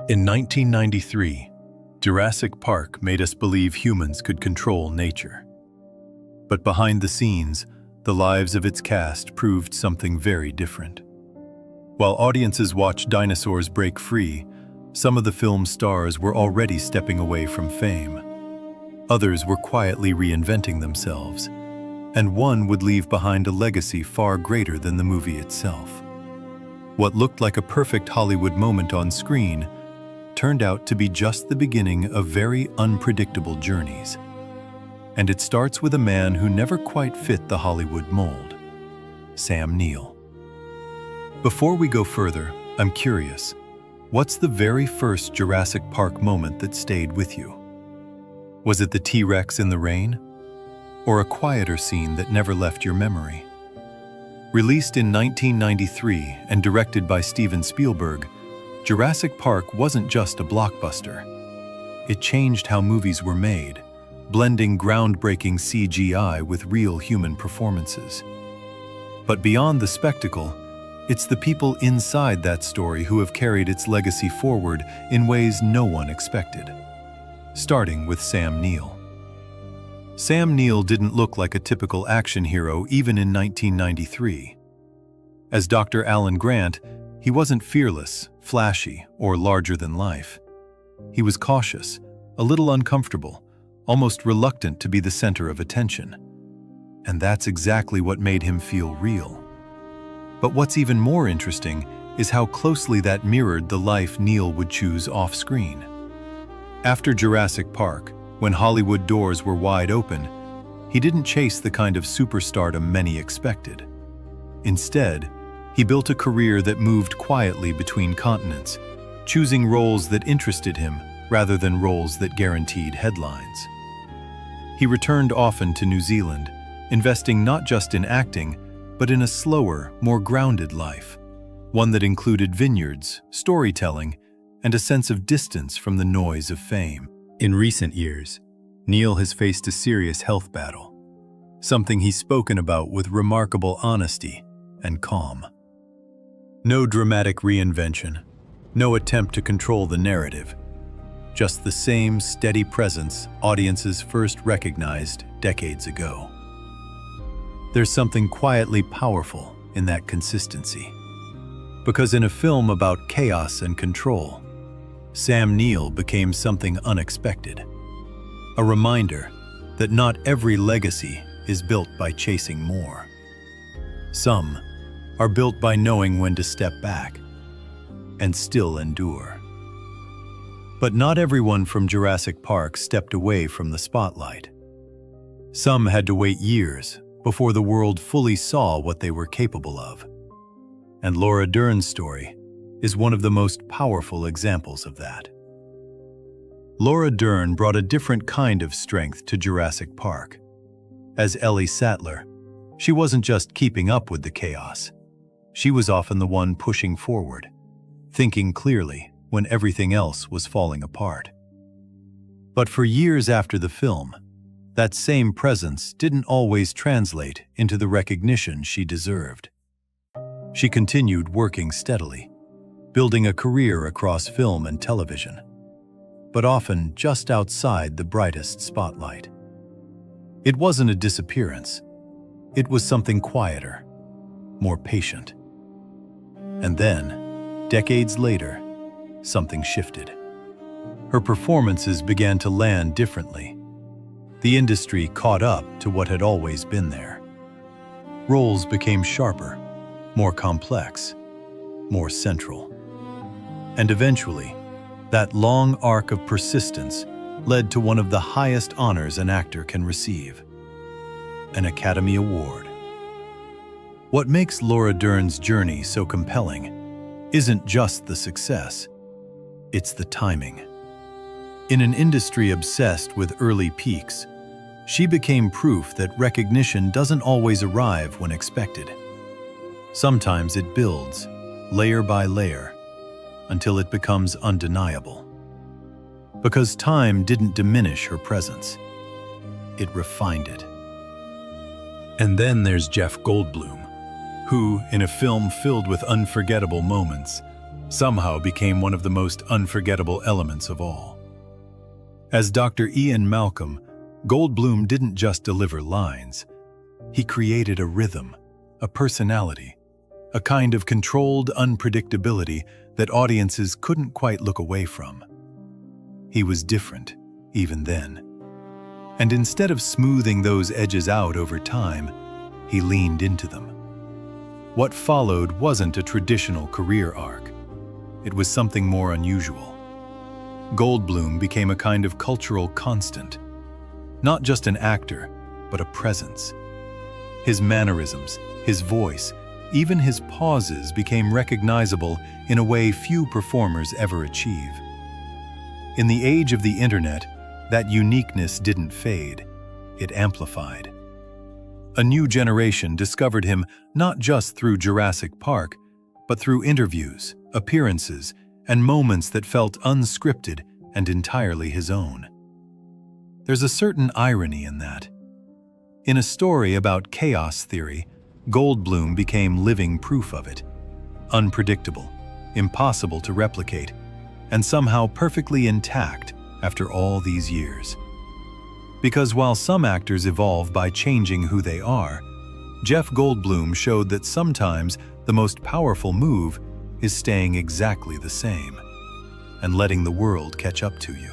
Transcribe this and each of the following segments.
In 1993, Jurassic Park made us believe humans could control nature. But behind the scenes, the lives of its cast proved something very different. While audiences watched dinosaurs break free, some of the film's stars were already stepping away from fame. Others were quietly reinventing themselves, and one would leave behind a legacy far greater than the movie itself. What looked like a perfect Hollywood moment on screen turned out to be just the beginning of very unpredictable journeys. And it starts with a man who never quite fit the Hollywood mold, Sam Neill. Before we go further, I'm curious, what's the very first Jurassic Park moment that stayed with you? Was it the T-Rex in the rain? Or a quieter scene that never left your memory? Released in 1993 and directed by Steven Spielberg, Jurassic Park wasn't just a blockbuster. It changed how movies were made, blending groundbreaking CGI with real human performances. But beyond the spectacle, it's the people inside that story who have carried its legacy forward in ways no one expected. Starting with Sam Neill. Sam Neill didn't look like a typical action hero even in 1993. As Dr. Alan Grant, he wasn't fearless, flashy, or larger than life. He was cautious, a little uncomfortable, almost reluctant to be the center of attention. And that's exactly what made him feel real. But what's even more interesting is how closely that mirrored the life Neill would choose off-screen. After Jurassic Park, when Hollywood doors were wide open, he didn't chase the kind of superstardom many expected. Instead, he built a career that moved quietly between continents, choosing roles that interested him rather than roles that guaranteed headlines. He returned often to New Zealand, investing not just in acting, but in a slower, more grounded life, one that included vineyards, storytelling, and a sense of distance from the noise of fame. In recent years, Neill has faced a serious health battle, something he's spoken about with remarkable honesty and calm. No dramatic reinvention, no attempt to control the narrative, just the same steady presence audiences first recognized decades ago. There's something quietly powerful in that consistency, because in a film about chaos and control, Sam Neill became something unexpected, a reminder that not every legacy is built by chasing more. Some are built by knowing when to step back and still endure. But not everyone from Jurassic Park stepped away from the spotlight. Some had to wait years before the world fully saw what they were capable of. And Laura Dern's story is one of the most powerful examples of that. Laura Dern brought a different kind of strength to Jurassic Park. As Ellie Sattler, she wasn't just keeping up with the chaos. She was often the one pushing forward, thinking clearly when everything else was falling apart. But for years after the film, that same presence didn't always translate into the recognition she deserved. She continued working steadily, building a career across film and television, but often just outside the brightest spotlight. It wasn't a disappearance. It was something quieter, more patient. And then, decades later, something shifted. Her performances began to land differently. The industry caught up to what had always been there. Roles became sharper, more complex, more central. And eventually, that long arc of persistence led to one of the highest honors an actor can receive: an Academy Award. What makes Laura Dern's journey so compelling isn't just the success, it's the timing. In an industry obsessed with early peaks, she became proof that recognition doesn't always arrive when expected. Sometimes it builds, layer by layer, until it becomes undeniable. Because time didn't diminish her presence, it refined it. And then there's Jeff Goldblum, who, in a film filled with unforgettable moments, somehow became one of the most unforgettable elements of all. As Dr. Ian Malcolm, Goldblum didn't just deliver lines. He created a rhythm, a personality, a kind of controlled unpredictability that audiences couldn't quite look away from. He was different, even then. And instead of smoothing those edges out over time, he leaned into them. What followed wasn't a traditional career arc. It was something more unusual. Goldblum became a kind of cultural constant. Not just an actor, but a presence. His mannerisms, his voice, even his pauses became recognizable in a way few performers ever achieve. In the age of the internet, that uniqueness didn't fade, it amplified. A new generation discovered him not just through Jurassic Park, but through interviews, appearances, and moments that felt unscripted and entirely his own. There's a certain irony in that. In a story about chaos theory, Goldblum became living proof of it. Unpredictable, impossible to replicate, and somehow perfectly intact after all these years. Because while some actors evolve by changing who they are, Jeff Goldblum showed that sometimes the most powerful move is staying exactly the same and letting the world catch up to you.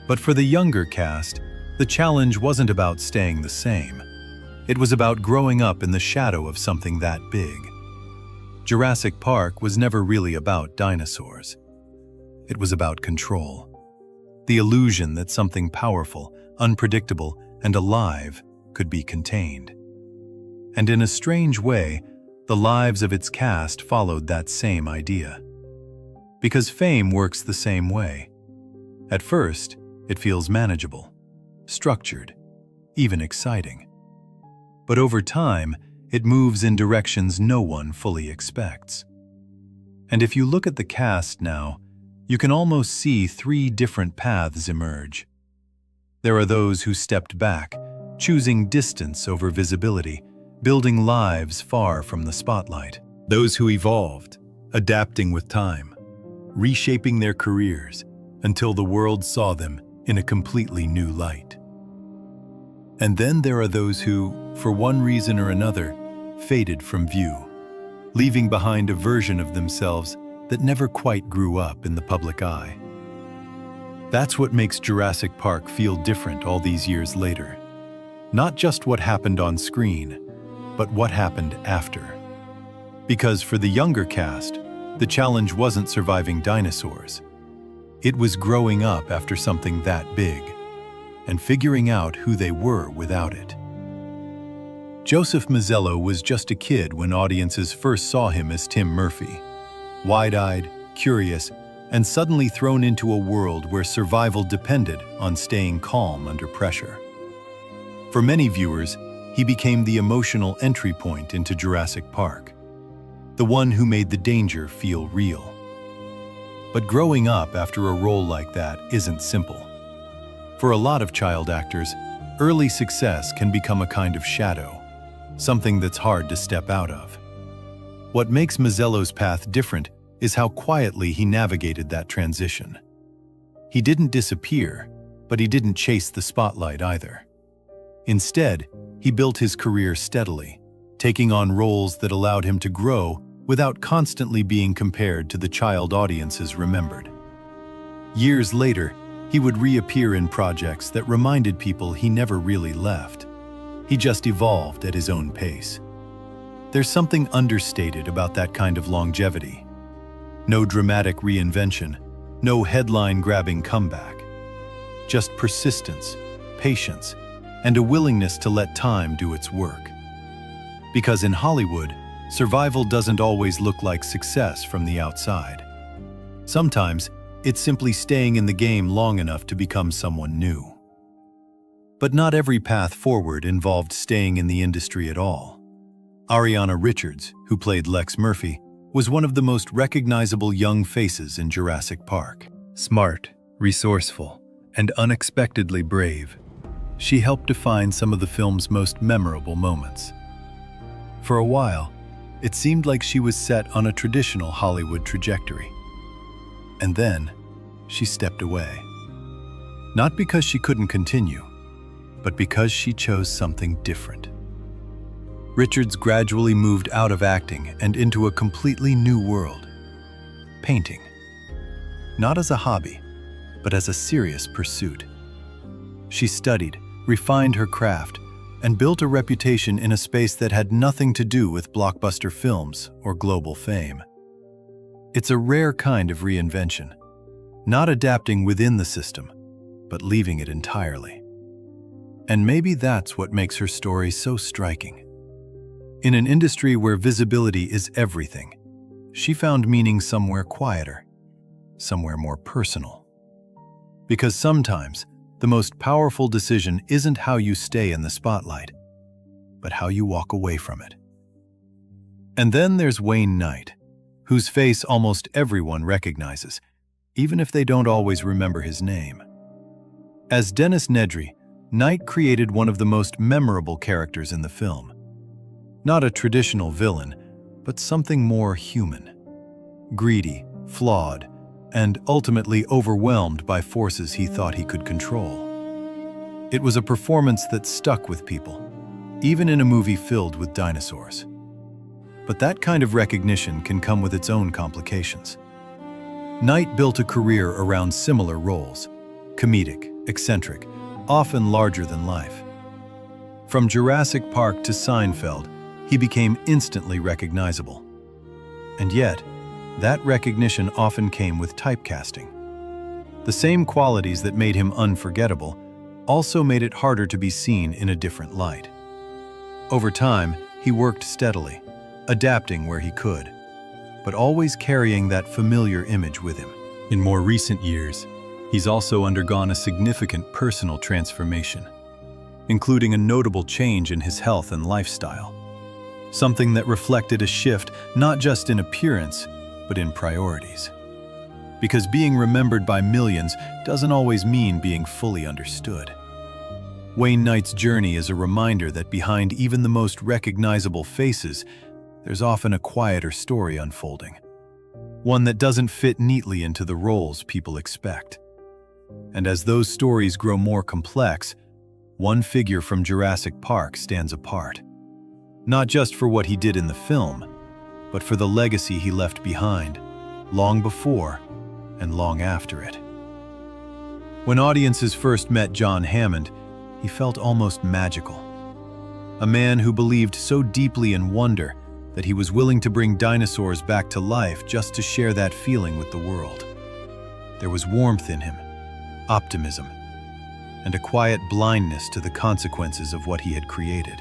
But for the younger cast, the challenge wasn't about staying the same. It was about growing up in the shadow of something that big. Jurassic Park was never really about dinosaurs. It was about control. The illusion that something powerful, unpredictable, and alive could be contained. And in a strange way, the lives of its cast followed that same idea. Because fame works the same way. At first, it feels manageable, structured, even exciting. But over time, it moves in directions no one fully expects. And if you look at the cast now, you can almost see three different paths emerge. There are those who stepped back, choosing distance over visibility, building lives far from the spotlight. Those who evolved, adapting with time, reshaping their careers until the world saw them in a completely new light. And then there are those who, for one reason or another, faded from view, leaving behind a version of themselves that never quite grew up in the public eye. That's what makes Jurassic Park feel different all these years later. Not just what happened on screen, but what happened after. Because for the younger cast, the challenge wasn't surviving dinosaurs. It was growing up after something that big, and figuring out who they were without it. Joseph Mazzello was just a kid when audiences first saw him as Tim Murphy, wide-eyed, curious, and suddenly thrown into a world where survival depended on staying calm under pressure. For many viewers, he became the emotional entry point into Jurassic Park, the one who made the danger feel real. But growing up after a role like that isn't simple. For a lot of child actors, early success can become a kind of shadow, something that's hard to step out of. What makes Mazzello's path different is how quietly he navigated that transition. He didn't disappear, but he didn't chase the spotlight either. Instead, he built his career steadily, taking on roles that allowed him to grow without constantly being compared to the child audiences remembered. Years later, he would reappear in projects that reminded people he never really left. He just evolved at his own pace. There's something understated about that kind of longevity. No dramatic reinvention, no headline-grabbing comeback. Just persistence, patience, and a willingness to let time do its work. Because in Hollywood, survival doesn't always look like success from the outside. Sometimes, it's simply staying in the game long enough to become someone new. But not every path forward involved staying in the industry at all. Ariana Richards, who played Lex Murphy, was one of the most recognizable young faces in Jurassic Park. Smart, resourceful, and unexpectedly brave, she helped define some of the film's most memorable moments. For a while, It seemed like she was set on a traditional Hollywood trajectory. And then, she stepped away. Not because she couldn't continue, but because she chose something different. Richards gradually moved out of acting and into a completely new world: painting. Not as a hobby, but as a serious pursuit. She studied, refined her craft, and built a reputation in a space that had nothing to do with blockbuster films or global fame. It's a rare kind of reinvention, not adapting within the system, but leaving it entirely. And maybe that's what makes her story so striking. In an industry where visibility is everything, she found meaning somewhere quieter, somewhere more personal. Because sometimes, the most powerful decision isn't how you stay in the spotlight, but how you walk away from it. And then there's Wayne Knight, whose face almost everyone recognizes, even if they don't always remember his name. As Dennis Nedry, Knight created one of the most memorable characters in the film. Not a traditional villain, but something more human. Greedy, flawed, and ultimately overwhelmed by forces he thought he could control. It was a performance that stuck with people, even in a movie filled with dinosaurs. But that kind of recognition can come with its own complications. Knight built a career around similar roles: comedic, eccentric, often larger than life. From Jurassic Park to Seinfeld, he became instantly recognizable. And yet, that recognition often came with typecasting. The same qualities that made him unforgettable also made it harder to be seen in a different light. Over time, he worked steadily, adapting where he could, but always carrying that familiar image with him. In more recent years, he's also undergone a significant personal transformation, including a notable change in his health and lifestyle, something that reflected a shift not just in appearance, but in priorities. Because being remembered by millions doesn't always mean being fully understood. Wayne Knight's journey is a reminder that behind even the most recognizable faces, there's often a quieter story unfolding, one that doesn't fit neatly into the roles people expect. And as those stories grow more complex, one figure from Jurassic Park stands apart. Not just for what he did in the film, but for the legacy he left behind, long before and long after it. When audiences first met John Hammond, he felt almost magical. A man who believed so deeply in wonder that he was willing to bring dinosaurs back to life just to share that feeling with the world. There was warmth in him, optimism, and a quiet blindness to the consequences of what he had created.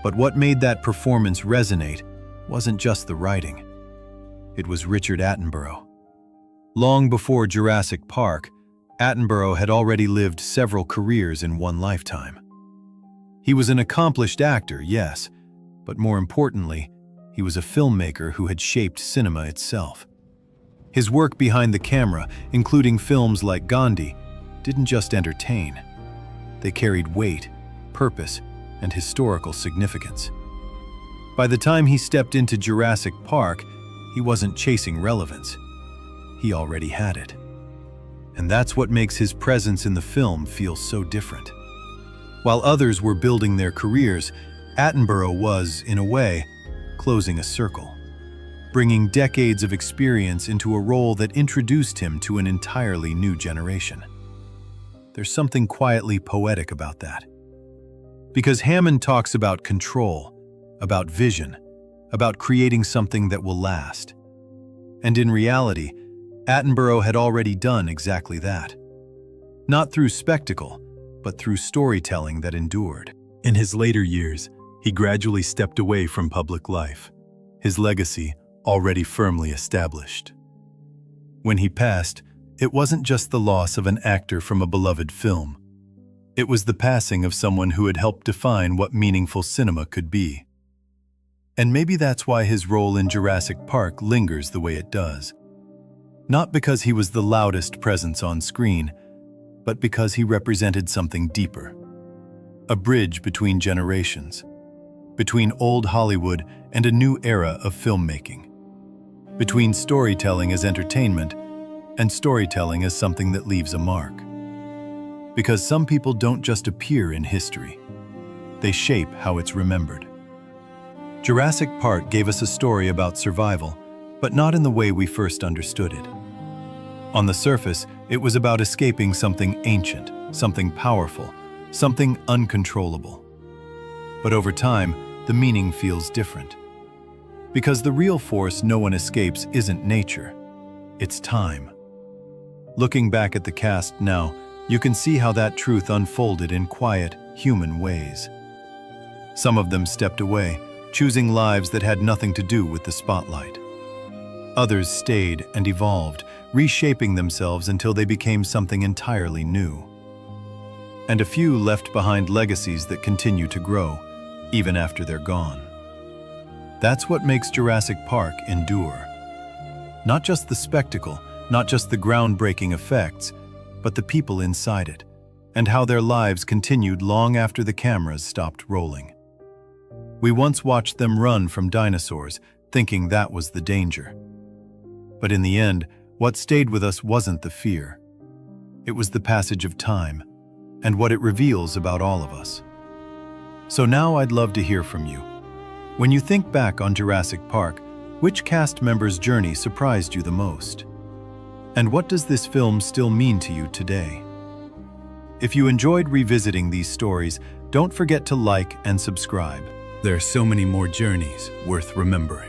But what made that performance resonate wasn't just the writing. It was Richard Attenborough. Long before Jurassic Park, Attenborough had already lived several careers in one lifetime. He was an accomplished actor, yes, but more importantly, he was a filmmaker who had shaped cinema itself. His work behind the camera, including films like Gandhi, didn't just entertain. They carried weight, purpose, and historical significance. By the time he stepped into Jurassic Park, he wasn't chasing relevance. He already had it. And that's what makes his presence in the film feel so different. While others were building their careers, Attenborough was, in a way, closing a circle, bringing decades of experience into a role that introduced him to an entirely new generation. There's something quietly poetic about that. Because Hammond talks about control, about vision, about creating something that will last. And in reality, Attenborough had already done exactly that. Not through spectacle, but through storytelling that endured. In his later years, he gradually stepped away from public life, his legacy already firmly established. When he passed, it wasn't just the loss of an actor from a beloved film. It was the passing of someone who had helped define what meaningful cinema could be. And maybe that's why his role in Jurassic Park lingers the way it does. Not because he was the loudest presence on screen, but because he represented something deeper. A bridge between generations. between old Hollywood and a new era of filmmaking, between storytelling as entertainment and storytelling as something that leaves a mark. Because some people don't just appear in history, they shape how it's remembered. Jurassic Park gave us a story about survival, but not in the way we first understood it. On the surface, it was about escaping something ancient, something powerful, something uncontrollable. But over time, the meaning feels different. Because the real force no one escapes isn't nature, it's time. Looking back at the cast now, you can see how that truth unfolded in quiet, human ways. Some of them stepped away, choosing lives that had nothing to do with the spotlight. Others stayed and evolved, reshaping themselves until they became something entirely new. And a few left behind legacies that continue to grow, even after they're gone. That's what makes Jurassic Park endure. Not just the spectacle, not just the groundbreaking effects, but the people inside it, and how their lives continued long after the cameras stopped rolling. We once watched them run from dinosaurs, thinking that was the danger. But in the end, what stayed with us wasn't the fear. It was the passage of time, and what it reveals about all of us. So now I'd love to hear from you. When you think back on Jurassic Park, which cast member's journey surprised you the most? And what does this film still mean to you today? If you enjoyed revisiting these stories, don't forget to like and subscribe. There are so many more journeys worth remembering.